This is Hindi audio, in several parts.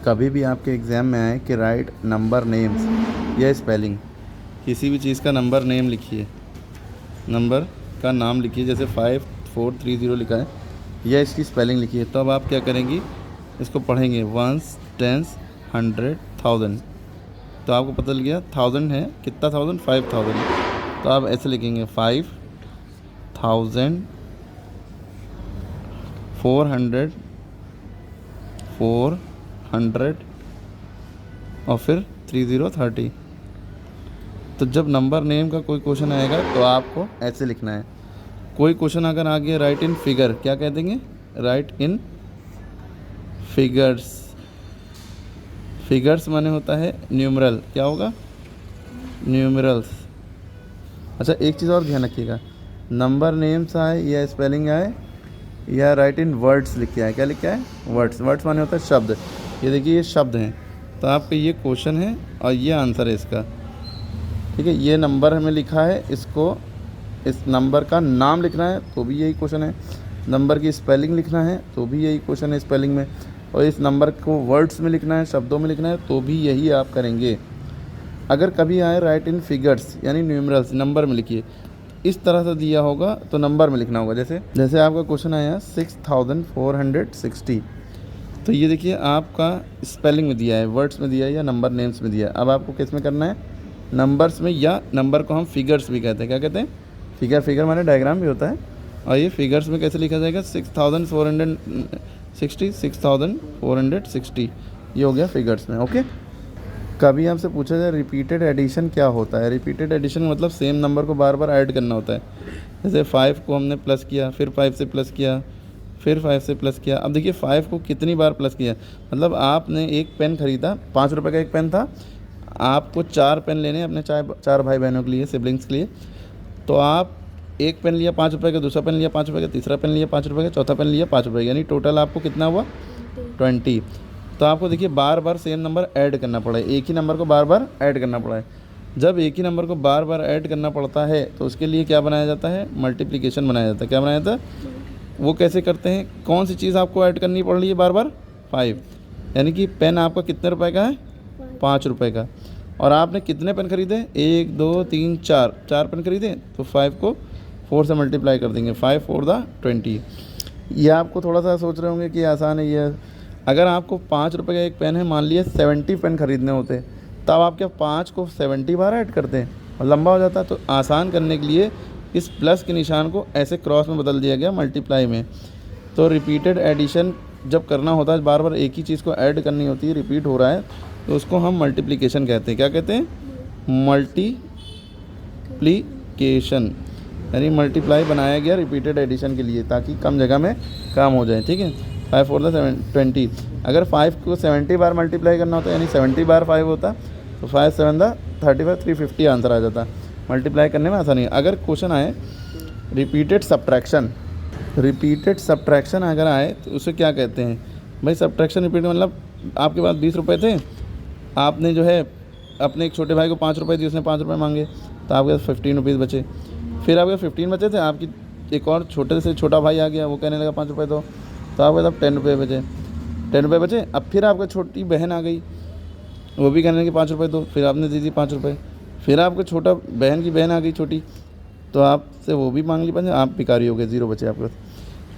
कभी भी आपके एग्ज़ाम में आए कि राइट नंबर नेम्स या स्पेलिंग, किसी भी चीज़ का नंबर नेम लिखिए, नंबर का नाम लिखिए, जैसे 5430 लिखा है, या इसकी स्पेलिंग लिखिए, तो अब आप क्या करेंगी, इसको पढ़ेंगे वंस, टेंस, 100, 1000। तो आपको पता लग गया 1000 है, कितना 1000, 5000। तो आप ऐसे लिखेंगे 5400 400 और फिर 3030। तो जब नंबर नेम का कोई क्वेश्चन आएगा तो आपको ऐसे लिखना है। कोई क्वेश्चन अगर आ गया राइट इन फिगर, क्या कह देंगे, राइट इन फिगर्स। फिगर्स माने होता है न्यूमरल, क्या होगा, न्यूमरल्स। अच्छा एक चीज़ और ध्यान रखिएगा, नंबर नेम्स आए या स्पेलिंग आए या राइट इन वर्ड्स लिख के आए, क्या लिख के आए, वर्ड्स। वर्ड्स माने होता है शब्द। ये देखिए ये शब्द हैं, तो आपका ये क्वेश्चन है और ये आंसर है इसका, ठीक है। ये नंबर हमें लिखा है, इसको इस नंबर का नाम लिखना है तो भी यही क्वेश्चन है, नंबर की स्पेलिंग लिखना है तो भी यही क्वेश्चन है स्पेलिंग में, और इस नंबर को वर्ड्स में लिखना है, शब्दों में लिखना है तो भी यही आप करेंगे। अगर कभी आए राइट इन फिगर्स यानी न्यूमरल्स, नंबर में लिखिए, इस तरह से दिया होगा तो नंबर में लिखना होगा। जैसे आपका क्वेश्चन आया 6460, तो ये देखिए आपका स्पेलिंग में दिया है, वर्ड्स में दिया है या नंबर नेम्स में दिया है। अब आपको किस में करना है, नंबर्स में, या नंबर को हम फिगर्स भी कहते हैं, क्या कहते हैं, फिगर। फिगर माने डायग्राम भी होता है, और ये फिगर्स में कैसे लिखा जाएगा, 6460, ये हो गया फिगर्स में, ओके। कभी आपसे पूछा जाए रिपीटेड एडिशन क्या होता है। रिपीटेड एडिशन मतलब सेम नंबर को बार बार ऐड करना होता है। जैसे 5 को हमने प्लस किया, फिर 5 से प्लस किया, फिर 5 से प्लस किया। अब देखिए 5 को कितनी बार प्लस किया, मतलब आपने एक पेन ख़रीदा, 5 रुपये का एक पेन था, आपको 4 पेन लेने अपने 4 भाई बहनों के लिए, सिबलिंग्स के लिए। तो आप एक पेन लिया 5 रुपये का, दूसरा पेन लिया 5 रुपये का, तीसरा पेन लिया 5 रुपये का, चौथा पेन लिया 5 रुपये का, यानी टोटल आपको कितना हुआ, 20। तो आपको देखिए बार बार सेम नंबर ऐड करना पड़ा है, एक ही नंबर को बार बार ऐड करना पड़ा है। जब एक ही नंबर को बार बार ऐड करना पड़ता है तो उसके लिए क्या बनाया जाता है, मल्टीप्लिकेशन बनाया जाता है। क्या बनाया जाता है, वो कैसे करते हैं, कौन सी चीज़ आपको ऐड करनी पड़ रही है बार बार, 5। यानी कि पेन आपका कितने रुपए का है, 5 रुपये का, और आपने कितने पेन खरीदे, 1 2 3 4 पेन खरीदे, तो 5 को 4 से मल्टीप्लाई कर देंगे, 5 4 × 20। ये आपको थोड़ा सा सोच रहे होंगे कि आसान है ये। अगर आपको 5 रुपये का एक पेन है, मान लिया 70 पेन खरीदने होते, तब आप क्या 5 को 70 बार ऐड करते हैं और लंबा हो जाता है। तो आसान करने के लिए इस प्लस के निशान को ऐसे क्रॉस में बदल दिया गया, मल्टीप्लाई में। तो रिपीटेड एडिशन जब करना होता है, बार बार एक ही चीज़ को ऐड करनी होती है, रिपीट हो रहा है, तो उसको हम मल्टीप्लिकेशन कहते हैं। क्या कहते हैं, मल्टीप्लिकेशन, यानी मल्टीप्लाई बनाया गया रिपीटेड एडिशन के लिए, ताकि कम जगह में काम हो जाए, ठीक है। 5 4 × 20। अगर 5 को 70 बार मल्टीप्लाई करना होता है, यानी 70 बार 5 होता, तो 5 7 × 35, 350 आंसर आ जाता। मल्टीप्लाई करने में आसानी है। अगर क्वेश्चन आए रिपीटेड सब्ट्रैक्शन अगर आए तो उसे क्या कहते हैं भाई, सब्ट्रैक्शन रिपीट मतलब आपके पास 20 रुपये थे, आपने जो है अपने एक छोटे भाई को 5 रुपये दिए, उसने 5 रुपये मांगे, तो आपके पास 15 रुपीज़ बचे। फिर आपके 15 बचे थे, आपकी एक और छोटे से छोटा भाई आ गया, वो कहने लगा 5 रुपये दो, तो आपके पास 10 रुपये बचे, 10 रुपये बचे। अब फिर आपकी छोटी बहन आ गई, वो भी कहने लगी 5 रुपये दो, फिर आपने दे दी 5 रुपये। फिर आपके छोटा बहन की बहन आ गई छोटी, तो आपसे वो भी मांग ली 5, आप भिखारी हो गए, 0 बचे आपके पास।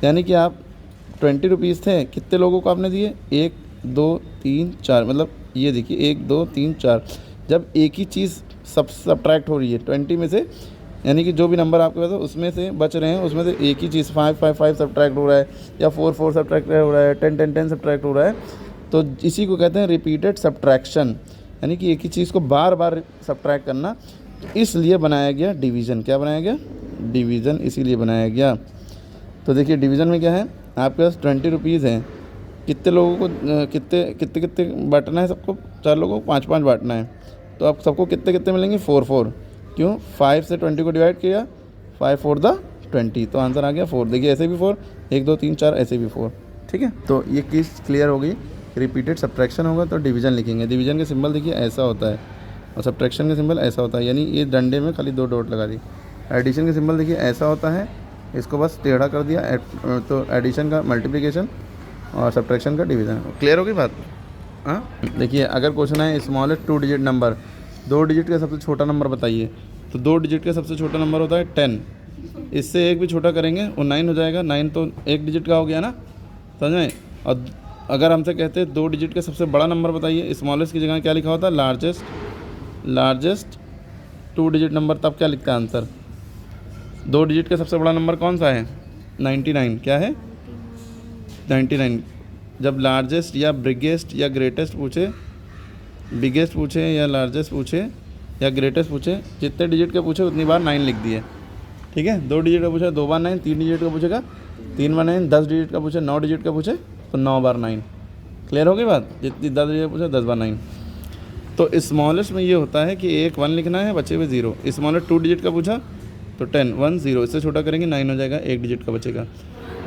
यानी कि आप 20 रुपीज़ थे, कितने लोगों को आपने दिए, 1 2 3 4, मतलब ये देखिए 1 2 3 4। जब एक ही चीज़ सब्ट्रैक्ट हो रही है 20 में से, यानी कि जो भी नंबर आपके पास है उसमें से बच रहे हैं, उसमें से एक ही चीज़ 5 5 5 सब्ट्रैक्ट हो रहा है, या 4 4 सब्ट्रैक्ट हो रहा है, 10 10 10 सब्ट्रैक्ट हो रहा है, तो इसी को कहते हैं रिपीटेड सब्ट्रैक्शन, यानी कि एक ही चीज़ को बार बार सब्ट्रैक्ट करना। तो इसलिए बनाया गया डिवीज़न। क्या बनाया गया, डिवीज़न, इसीलिए बनाया गया। तो देखिए डिवीज़न में क्या है, आपके पास 20 रुपीज़ हैं, कितने लोगों को कितने बांटना है, सबको 4 लोगों को 5 5 बांटना है, तो आप सबको कितने कितने मिलेंगे, 4 4। क्यों, 5 से 20 को डिवाइड किया, 5 4 × 20, तो आंसर आ गया 4। देखिए ऐसे भी 4, 1 2 3 4, ऐसे भी 4, ठीक है। तो ये चीज़ क्लियर हो गई। रिपीटेड सब्ट्रैक्शन होगा तो डिवीज़न लिखेंगे। डिवीज़न का सिंबल देखिए ऐसा होता है, और सब्ट्रैक्शन का सिंबल ऐसा होता है, यानी ये डंडे में खाली 2 डॉट लगा दी। एडिशन का सिंबल देखिए ऐसा होता है, इसको बस टेढ़ा कर दिया, तो एडिशन का मल्टीप्लिकेशन और सब्ट्रैक्शन का डिवीज़न। क्लियर होगी बात। हाँ देखिए, अगर क्वेश्चन है स्मॉलेस्ट 2 डिजिट नंबर, 2 डिजिट का सबसे छोटा नंबर बताइए, तो 2 डिजिट का सबसे छोटा नंबर होता है 10। इससे एक भी छोटा करेंगे वो 9 हो जाएगा। 9 तो 1 डिजिट का हो गया ना, समझ। और अगर हमसे कहते हैं 2 डिजिट का सबसे बड़ा नंबर बताइए, स्मॉलेस्ट की जगह क्या लिखा होता है, लार्जेस्ट 2 डिजिट नंबर, तब क्या लिखता है आंसर। 2 डिजिट का सबसे बड़ा नंबर कौन सा है, 99। क्या है, 99। जब लार्जेस्ट या बिगेस्ट या ग्रेटेस्ट पूछे, बिगेस्ट पूछे या लार्जेस्ट पूछे या ग्रेटेस्ट पूछे, जितने डिजिट के पूछे उतनी बार 9 लिख दिए, ठीक है। 2 डिजिट का पूछा 2 बार 9, 3 डिजिट का पूछेगा 3 बार 9, 10 डिजिट का पूछे, 9 डिजिट का पूछे तो 9 बार 9। क्लियर हो गई बात, जितनी 10 डिजिट पूछे 10 बार 9। तो स्मॉलेस्ट में ये होता है कि एक 1 लिखना है, बचे हुए 0। स्मॉलेस्ट 2 डिजिट का पूछा तो 10, 1 0, इससे छोटा करेंगे 9 हो जाएगा, 1 डिजिट का बचेगा।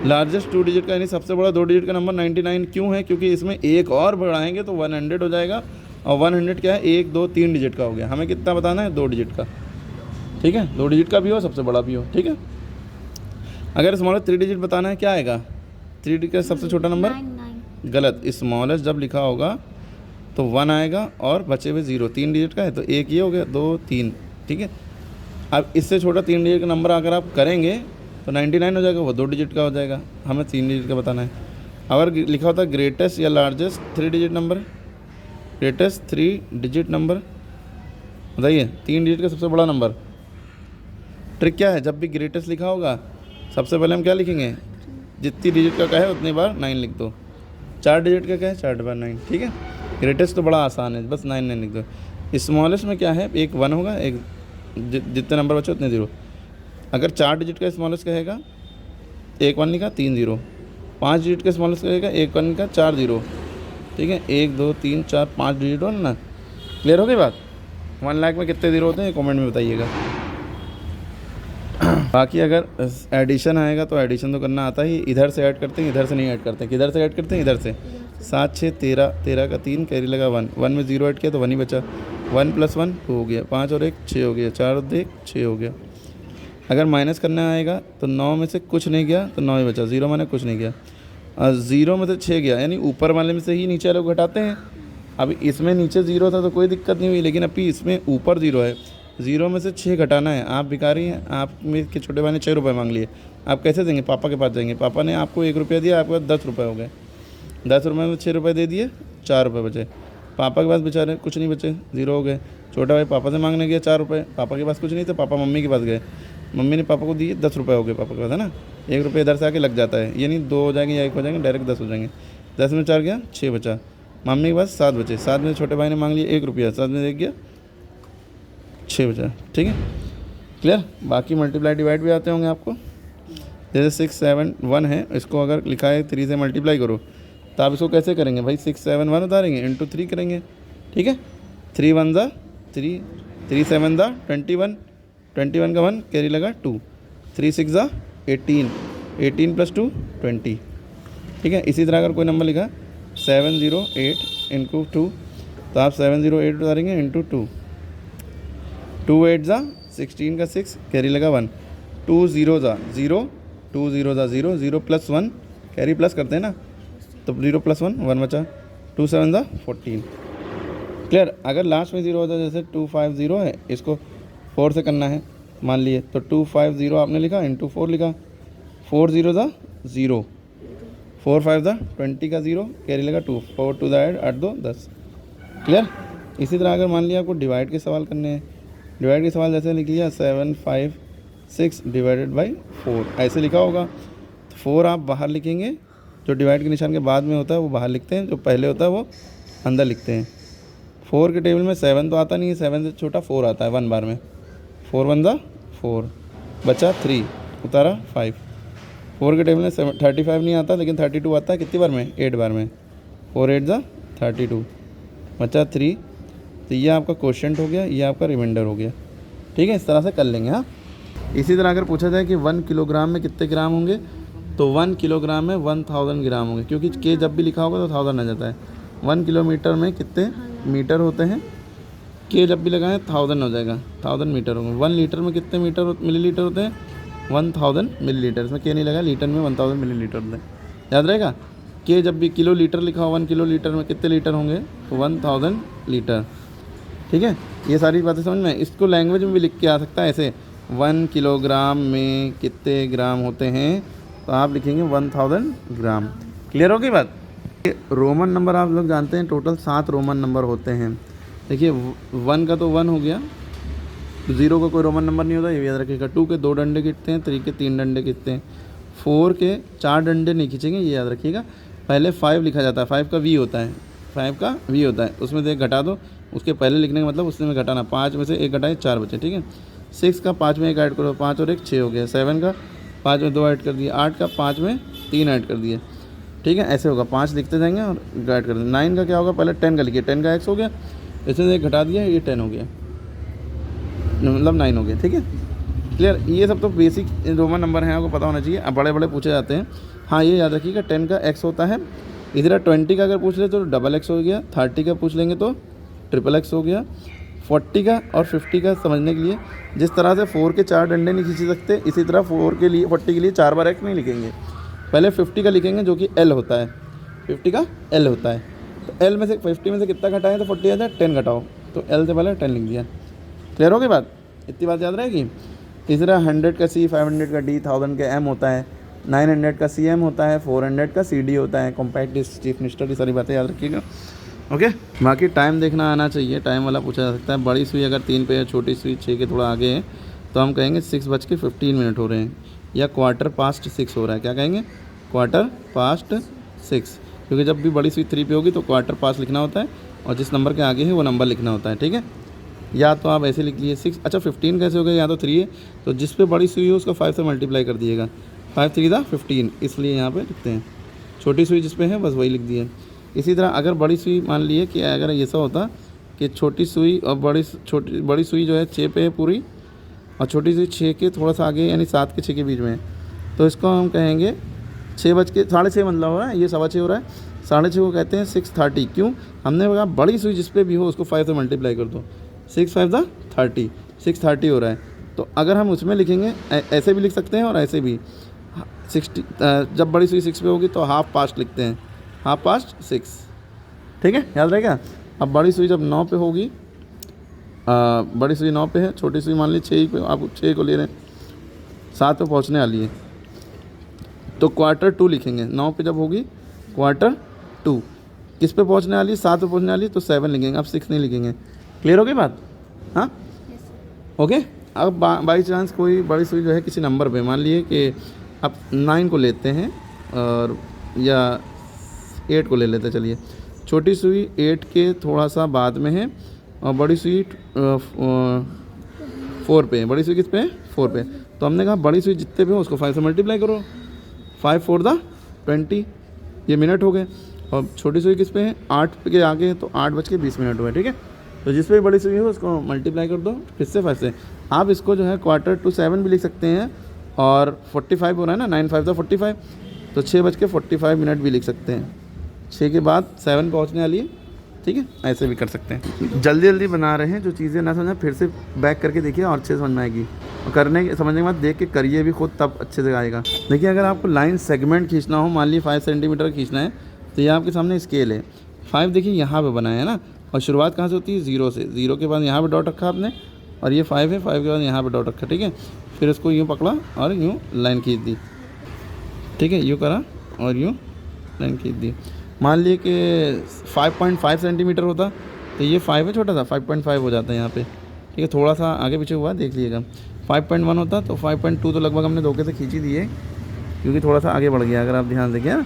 लार्जेस्ट 2 डिजिट का यानी सबसे बड़ा 2 डिजिट का नंबर 99 क्यों है, क्योंकि इसमें एक और बढ़ाएंगे तो 100 हो जाएगा, और 100 क्या है, 1 2 3 डिजिट का हो गया। हमें कितना बताना है, 2 डिजिट का, ठीक है। 2 डिजिट का भी हो, सबसे बड़ा भी हो, ठीक है। अगर स्मॉलेस्ट 3 डिजिट बताना है, क्या आएगा, 3 डिजिट का सबसे छोटा नंबर, गलत। स्मॉलेस्ट जब लिखा होगा तो 1 आएगा और बचे हुए 0। 3 डिजिट का है तो एक ये हो गया, 2 3, ठीक है। अब इससे छोटा 3 डिजिट का नंबर अगर आप करेंगे तो 99 हो जाएगा, वो 2 डिजिट का हो जाएगा। हमें 3 डिजिट का बताना है। अगर लिखा होता है ग्रेटेस्ट या largest 3 digit number, greatest 3 digit number बताइए, 3 डिजिट का सबसे बड़ा नंबर। ट्रिक क्या है, जब भी ग्रेटेस्ट लिखा होगा सबसे पहले हम क्या लिखेंगे, जितनी डिजिट का कहे उतनी बार 9 लिख दो। 4 डिजिट का कहे 4 बार 9, ठीक है। ग्रेटेस्ट तो बड़ा आसान है, बस 9 9 लिख दो। स्मॉलेस्ट में क्या है, एक 1 होगा, एक जितने नंबर बचे उतने 0। अगर 4 डिजिट का स्मॉलेस्ट कहेगा, एक 1 लिखा 3 0। 5 डिजिट का स्मॉलेस्ट कहेगा, एक 1 लिखा 4 0, ठीक है। 1 2 3 4 5 डिजिट हो ना। क्लियर हो गई बात। 1 लाख में कितने 0 होते हैं कमेंट में बताइएगा। बाकी अगर एडिशन आएगा तो एडिशन तो करना आता ही, इधर से ऐड करते हैं, इधर से नहीं ऐड करते हैं। किधर से ऐड करते हैं, इधर से। 7 6 13, 13 का 3, कैरी लगा 1, 1 में 0 ऐड किया तो 1 ही बचा। 1 + 1 2 हो गया, 5 और 1 6 हो गया, 4 और 1 6 हो गया। अगर माइनस करना आएगा तो 9 में से कुछ नहीं गया तो 9 ही बचा, 0 मैंने कुछ नहीं गया, और 0 में से 6 गया, यानी ऊपर वाले में से ही नीचे वाले को घटाते हैं। अब इसमें नीचे 0 था तो कोई दिक्कत नहीं हुई, लेकिन अभी इसमें ऊपर 0 है, 0 में से 6 घटाना है। आप भिखारी हैं, आप मेरे छोटे भाई ने 6 रुपये मांग लिए, आप कैसे देंगे, पापा के पास जाएंगे। पापा ने आपको 1 रुपया दिया, आपके पास 10 रुपये हो गए, 10 रुपये में 6 रुपये दे दिए, 4 रुपये बचे। पापा के पास बेचारे कुछ नहीं बचे, 0 हो गए। छोटा भाई पापा से मांगने गया 4 रुपये, पापा के पास कुछ नहीं था, पापा मम्मी के पास गए, मम्मी ने पापा को दिए, 10 रुपये हो गए पापा के पास, है ना। 1 रुपये इधर से आके लग जाता है, यानी 2 हो जाएंगे या 1 हो जाएंगे, डायरेक्ट 10 हो जाएंगे। 10 में 4 गया, 6 बचा। मम्मी के पास 7 बचे, 7 में छोटे भाई ने मांग लिया 1 रुपया, 7 में 1 गया, 6 बचा, ठीक है। क्लियर। बाकी मल्टीप्लाई डिवाइड भी आते होंगे आपको। जैसे 6 7 1 है, इसको अगर लिखा है 3 से मल्टीप्लाई करो तो आप इसको कैसे करेंगे भाई, 6 7 1 उतारेंगे, इंटू 3 करेंगे, ठीक है। 3 1 ज़ा 3, 3 7 ज़ा 21, 21 का 1 कैरी लगा 2, 3 6 ज़ा 18, 18 + 2 20, ठीक है। इसी तरह अगर कोई नंबर लिखा 708 इंटू 2 तो आप 708 उतारेंगे इंटू 2, 2 8 ज़ा 16 का 6 कैरी लगा 1, 2 0 ज़ा 0, 2 0 ज़ा 0, 0 + 1 कैरी प्लस करते हैं ना, तो 0 + 1 1 बचा, 2 7 ज़ा 14। क्लियर। अगर लास्ट में 0 होता है, जैसे 2 5 0 है, इसको 4 से करना है मान लिए, तो 2 5 0 आपने लिखा इंटू 4 लिखा, 4 0 ज़ा 0, 4 5 ज़ा 20 का 0 कैरी लगा 2, 4 2 ज़ा 8 8 2 10। क्लियर। इसी तरह अगर मान लिया आपको डिवाइड के सवाल करने हैं, डिवाइड के सवाल जैसे लिख लिया 7 5 6 डिवाइडेड बाई 4, ऐसे लिखा होगा तो 4 आप बाहर लिखेंगे, जो डिवाइड के निशान के बाद में होता है वो बाहर लिखते हैं, जो पहले होता है वो अंदर लिखते हैं। 4 के टेबल में 7 तो आता नहीं है, 7 से छोटा 4 आता है 1 बार में, 4 1 ज़ा 4 बचा 3 उतारा 5। 4 के टेबल में 35 नहीं आता, लेकिन 32 आता है कितनी बार में, 8 बार में, 4 8 ज़ा 32 बचा 3। तो ये आपका क्वोशिएंट हो गया, ये आपका रिमाइंडर हो गया, ठीक है। इस तरह से कर लेंगे। हाँ, इसी तरह अगर पूछा जाए कि 1 किलोग्राम में कितने ग्राम होंगे, तो 1 किलोग्राम में 1000 ग्राम होंगे, क्योंकि के जब भी लिखा होगा तो 1000 आ जाता है। 1 किलोमीटर में कितने मीटर होते हैं, के जब भी लगाएं 1000 हो जाएगा, 1000 मीटर होंगे। 1 लीटर में कितने मिलीलीटर होते हैं, 1000 मिलीलीटर, इसमें के नहीं लगा, लीटर में 1000 मिलीलीटर होते हैं, याद रहेगा। के जब भी किलो लीटर लिखा हो 1 किलो लीटर में कितने लीटर होंगे, तो 1000 लीटर। ठीक है, ये सारी बातें समझ में। इसको लैंग्वेज में भी लिख के आ सकता है ऐसे, 1 किलोग्राम में कितने ग्राम होते हैं, तो आप लिखेंगे 1000 ग्राम। क्लियर होगी बात। रोमन नंबर आप लोग जानते हैं टोटल 7 रोमन नंबर होते हैं। देखिए 1 का तो 1 हो गया, 0 का कोई रोमन नंबर नहीं होता, ये भी याद रखिएगा। 2 के 2 डंडे खींचते हैं, 3 के 3 डंडे खींचते हैं, 4 के 4 डंडे नहीं खींचेंगे, ये याद रखिएगा। पहले 5 लिखा जाता है, 5 का वी होता है, 5 का वी होता है, उसमें से एक घटा दो, उसके पहले लिखने का मतलब उसमें घटाना, 5 में से एक घटाए 4 बचे। ठीक है, 6 का 5 में 1 ऐड करो, 5 और 1 6 हो गया। 7 का 5 में 2 ऐड कर दिए, 8 का 5 में 3 ऐड कर दिए। ठीक है, ऐसे होगा, 5 लिखते जाएंगे और ऐड कर देंगे। 9 का क्या होगा, पहले 10 का लिखिए, 10 का x हो गया, इसमें से एक घटा दिया, ये 10 हो गया, मतलब 9 हो गया। ठीक है, क्लियर। ये सब तो बेसिक रोमन नंबर हैं, आपको पता होना चाहिए। अब बड़े बड़े पूछे जाते हैं, हाँ ये याद रखिएगा, 10 का x होता है, इधर 20 का अगर पूछ ले तो डबल x हो गया, 30 का पूछ लेंगे तो ट्रिपल x हो गया, 40 का और 50 का समझने के लिए जिस तरह से 4 के 4 डंडे नहीं खींच सकते, इसी तरह 4 के लिए 40 के लिए 4 बार x नहीं लिखेंगे, पहले 50 का लिखेंगे जो कि l होता है, 50 का l होता है। तो l में से 50 में से कितना घटाएं तो 40 आ जाए, 10 घटाओ, तो l से पहले 10 लिख दिया। क्लियर हो गई बात, इतनी बात याद रहेगी। तीसरा 100 का c, 500 का d, 1000 का m होता है, 900 का cm होता है, 400 का cd होता है, कॉम्पैक्ट चीफ मिनिस्टर, ये सारी बातें याद रखिएगा। ओके, बाकी टाइम देखना आना चाहिए, टाइम वाला पूछा जा सकता है। बड़ी सुई अगर 3 पे है, छोटी सुई 6 के थोड़ा आगे है, तो हम कहेंगे 6:15 हो रहे हैं, या 6:15 हो रहा है। क्या कहेंगे, 6:15, क्योंकि जब भी बड़ी सुई 3 पे होगी तो 4:15 लिखना होता है, और जिस नंबर के आगे है वो नंबर लिखना होता है। ठीक है, या तो आप ऐसे लिख लिए 6। अच्छा 15 कैसे हो गया, या तो 3 है, तो जिस पे बड़ी सुई हो उसको 5 से मल्टीप्लाई कर दिएगा, 5 3 दा 15, इसलिए यहाँ पे लिखते हैं। छोटी सुई जिस पे है बस वही लिख दिए। इसी तरह अगर बड़ी सुई मान लिए कि अगर ऐसा होता कि छोटी सुई और बड़ी सुई जो है 6 पे है पूरी, और छोटी सुई 6 के थोड़ा सा आगे यानी 7 के 6 के बीच में है, तो इसको हम कहेंगे 6:06 मतलब हो रहा है, ये 6:15 हो रहा है, 6:30 को कहते हैं 6:30। क्यों, हमने कहा बड़ी सुई जिस पे भी हो उसको 5 से मल्टीप्लाई कर दो, 6 5 दा 30, 6:30 हो रहा है। तो अगर हम उसमें लिखेंगे, ऐसे भी लिख सकते हैं और ऐसे भी, 60 जब बड़ी सुई 6 पे होगी तो 1/2 लिखते हैं, 1/2 ठीक है, याद रहेगा। अब बड़ी सुई जब 9 पे होगी, बड़ी सुई 9 पे है, छोटी सुई मान ली 6 पे, आप 6 को ले रहे हैं, 7 पे पहुंचने वाली है, तो 1/4 लिखेंगे। 9 पे जब होगी 1/4, किस पे पहुंचने वाली है, 7 पे पहुंचने वाली है, तो 7 लिखेंगे, अब 6 नहीं लिखेंगे। क्लियर हो गई बात, हाँ ओके। अब बाई चांस कोई बड़ी सुई जो है किसी नंबर पे, मान लिए कि आप 9 को लेते हैं और या 8 को ले लेते हैं, चलिए छोटी सुई 8 के थोड़ा सा बाद में है और बड़ी सुई 4 पे है। बड़ी सुई किस पे है, 4 पे। तो हमने कहा बड़ी सुई जितने पे हो उसको 5 से मल्टीप्लाई करो, 5 4 दा 20, ये मिनट हो गए। और छोटी सुई किस पे है, 8 के आगे है, तो 8:20 हुए। ठीक है, तो जिस पे भी बड़ी सुई हो उसको मल्टीप्लाई कर दो फिर से 5 से। आप इसको जो है 1/4 भी लिख सकते हैं, और 45 हो रहा है ना, 9 5 दा 45, तो 6:45 भी लिख सकते हैं। 6 के बाद 7 पहुँचने वाली है, ठीक है, ऐसे भी कर सकते हैं। जल्दी जल्दी बना रहे हैं, जो चीज़ें ना समझें फिर से बैक करके देखिए और अच्छे से समझ में आएगी। और समझने के बाद देख के करिए भी खुद, तब अच्छे से आएगा। देखिए अगर आपको लाइन सेगमेंट खींचना हो, मान लीजिए 5 सेंटीमीटर खींचना है, तो ये आपके सामने स्केल है। 5 देखिए यहाँ पे बनाया है ना, और शुरुआत कहाँ से होती है, 0 से। 0 के बाद यहाँ पे डॉट रखा आपने, और ये 5 है, 5 के बाद यहाँ पे डॉट रखा, ठीक है। फिर इसको यूँ पकड़ा और यूँ लाइन खींच दी, ठीक है, यूँ करा और यूँ लाइन खींच दी। मान लिए कि 5.5 सेंटीमीटर होता, तो ये 5 है छोटा सा, 5.5 हो जाता है यहाँ पे, ठीक है, थोड़ा सा आगे पीछे हुआ देख लीजिएगा। 5.1 होता तो 5.2 तो लगभग हमने धोखे से खींची दी है, क्योंकि थोड़ा सा आगे बढ़ गया, अगर आप ध्यान देंगे ना,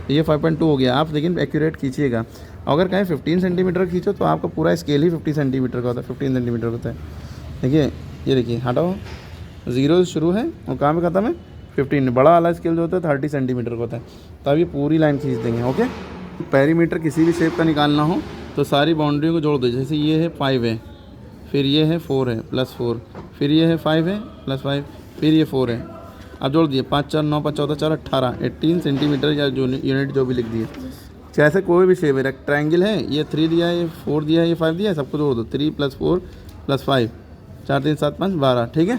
तो ये 5.2 हो गया। आप लेकिन एक्यूरेट खींचिएगा। अगर कहें 15 सेंटीमीटर खींचो तो आपका पूरा स्केल ही 50 सेंटीमीटर का होता है, 15 सेंटीमीटर होता है। देखिए ये देखिए, हटाओ, 0 से शुरू है और कहाँ पे ख़त्म है, 15। बड़ा वाला स्केल जो होता है 30 सेंटीमीटर का होता है। तब ये पूरी लाइन खींच देंगे, ओके। पेरीमीटर किसी भी शेप का निकालना हो तो सारी बाउंड्री को जोड़ दो। जैसे ये है 5 है, फिर ये है 4 है +4, फिर ये है 5 है +5, फिर ये 4 है। अब जोड़ दिए, 5 4 9 5 14 4 18, 18 सेंटीमीटर या जो यूनिट जो भी लिख दिए। जैसे कोई भी शेप है, रेक्टेंगल है, ये 3 दिया है, ये 4 दिया है, ये 5 दिया है, सबको जोड़ दो। 3 + 4 + 5, 4 3 7 5 12, ठीक है।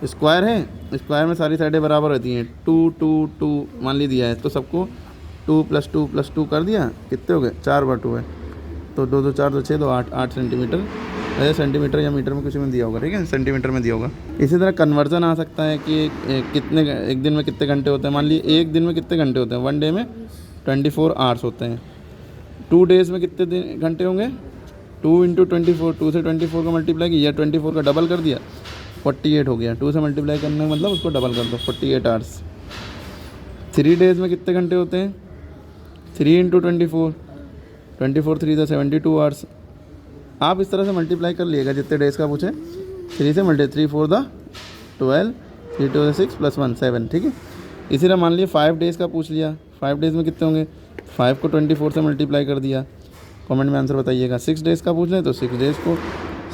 स्क्वायर है, स्क्वायर में सारी साइडें बराबर रहती हैं। 2 2 2 मान ली दिया है, तो सबको 2 + 2 + 2 कर दिया, कितने हो गए 4/2 है, तो 2 2 4 2 6 2 8 सेंटीमीटर। ऐसे सेंटीमीटर या मीटर में कुछ में दिया होगा, ठीक है, सेंटीमीटर में दिया होगा। इसी तरह कन्वर्जन आ सकता है कि कितने एक दिन में कितने घंटे होते हैं। मान लीजिए एक दिन में कितने घंटे होते हैं, 1 डे में 24 आवर्स होते हैं। 2 डेज़ में कितने दिन घंटे होंगे, 2 × 24, 2 से 24 को मल्टीप्लाई किया, 24 का डबल कर दिया, 48 हो गया। 2 से मल्टीप्लाई करने का मतलब उसको डबल कर दो, 48 आवर्स। 3 डेज़ में कितने घंटे होते हैं, 3 × 24, 24 3 = 72 आवर्स। आप इस तरह से मल्टीप्लाई कर लिएगा जितने डेज़ का पूछे, 3 से 3 4 = 12, 3 2 = 6 + 1 7, ठीक है। इसी तरह मान लीजिए 5 डेज़ का पूछ लिया, 5 डेज़ में कितने होंगे, 5 को 24 से मल्टीप्लाई कर दिया। कमेंट में आंसर बताइएगा। 6 डेज़ का पूछ लें तो 6 डेज़ को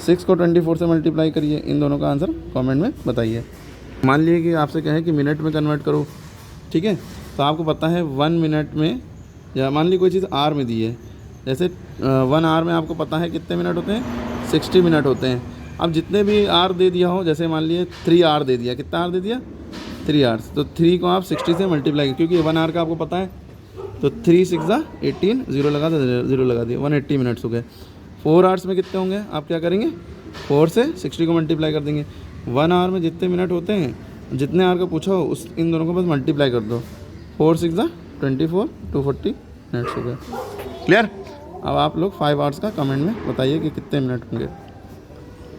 6 को 24 से मल्टीप्लाई करिए। इन दोनों का आंसर कमेंट में बताइए। मान लीजिए कि आपसे कहे कि मिनट में कन्वर्ट करो, ठीक है, तो आपको पता है 1 मिनट में, या मान लीजिए कोई चीज़ आर में दी है, जैसे 1 आवर में आपको पता है कितने मिनट होते हैं, 60 मिनट होते हैं। अब जितने भी आर दे दिया हो, जैसे मान लीजिए 3 आवर दे दिया, कितना आवर दे दिया, 3 आवर्स, तो 3 को आप 60 से मल्टीप्लाई, क्योंकि 1 आवर का आपको पता है, तो 3 6 = 18, 0 लगा दो, 0 लगा दिया, 180 मिनट्स हो गए। 4 आवर्स में कितने होंगे, आप क्या करेंगे, 4 से 60 को मल्टीप्लाई कर देंगे। 1 आवर में जितने मिनट होते हैं, जितने आवर का पूछा हो, उस इन दोनों को बस मल्टीप्लाई कर दो, 4 6 = 24, 240 मिनट्स हो गए। क्लियर। अब आप लोग 5 आवर्स का कमेंट में बताइए कि कितने मिनट होंगे,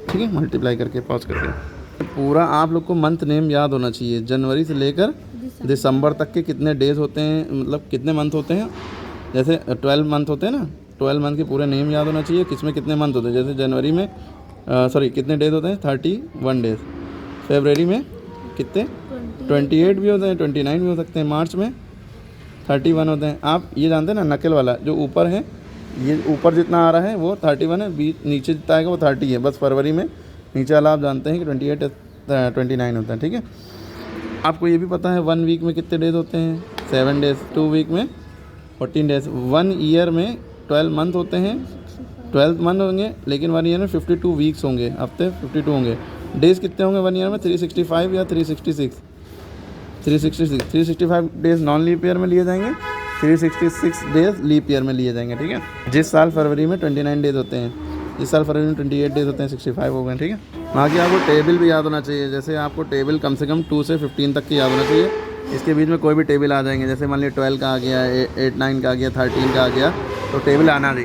ठीक है, मल्टीप्लाई करके पॉज करके। पूरा आप लोग को मंथ नेम याद होना चाहिए। जनवरी से लेकर दिसंबर तक के कितने डेज़ होते हैं, मतलब कितने मंथ होते हैं। जैसे 12 मंथ होते हैं ना, 12 मंथ के पूरे नेम याद होना चाहिए, किसमें कितने मंथ होते हैं। जैसे जनवरी में कितने डेज़ होते हैं, 31 डेज़। फरवरी में कितने, 28 भी होते हैं, 29 भी हो सकते हैं। मार्च में 31 होते हैं। आप ये जानते हैं ना, नकल वाला जो ऊपर है, ये ऊपर जितना आ रहा है वो 31 है, बीच नीचे जितना आएगा वो 30 है। बस फरवरी में नीचे वाला आप जानते हैं कि 28 29 होता है, ठीक है। आपको ये भी पता है 1 वीक में कितने डेज़ होते हैं, 7 डेज़। 2 वीक में 14 डेज़। 1 ईयर में 12 मंथ होते हैं, 12 मंथ होंगे, लेकिन 1 ईयर में 52 वीक्स होंगे, हफ्ते 52 होंगे। डेज़ कितने होंगे 1 ईयर में, 365 या 366, 365 डेज़ नॉन लीप ईयर में लिए जाएंगे, 366 डेज़ लीप ईयर में लिए जाएंगे, ठीक है। जिस साल फरवरी में 29 डेज़ होते हैं, इस साल फरवरी में 28 डेज़ होते हैं, 65 हो गए, ठीक है। बाकी आपको टेबल भी याद होना चाहिए। जैसे आपको टेबल कम से कम 2 से 15 तक की याद होना चाहिए। इसके बीच में कोई भी टेबल आ जाएंगे, जैसे मान लीजिए 12 का आ गया, 8 9 का आ गया, 13 का आ गया, तो टेबल आना चाहिए।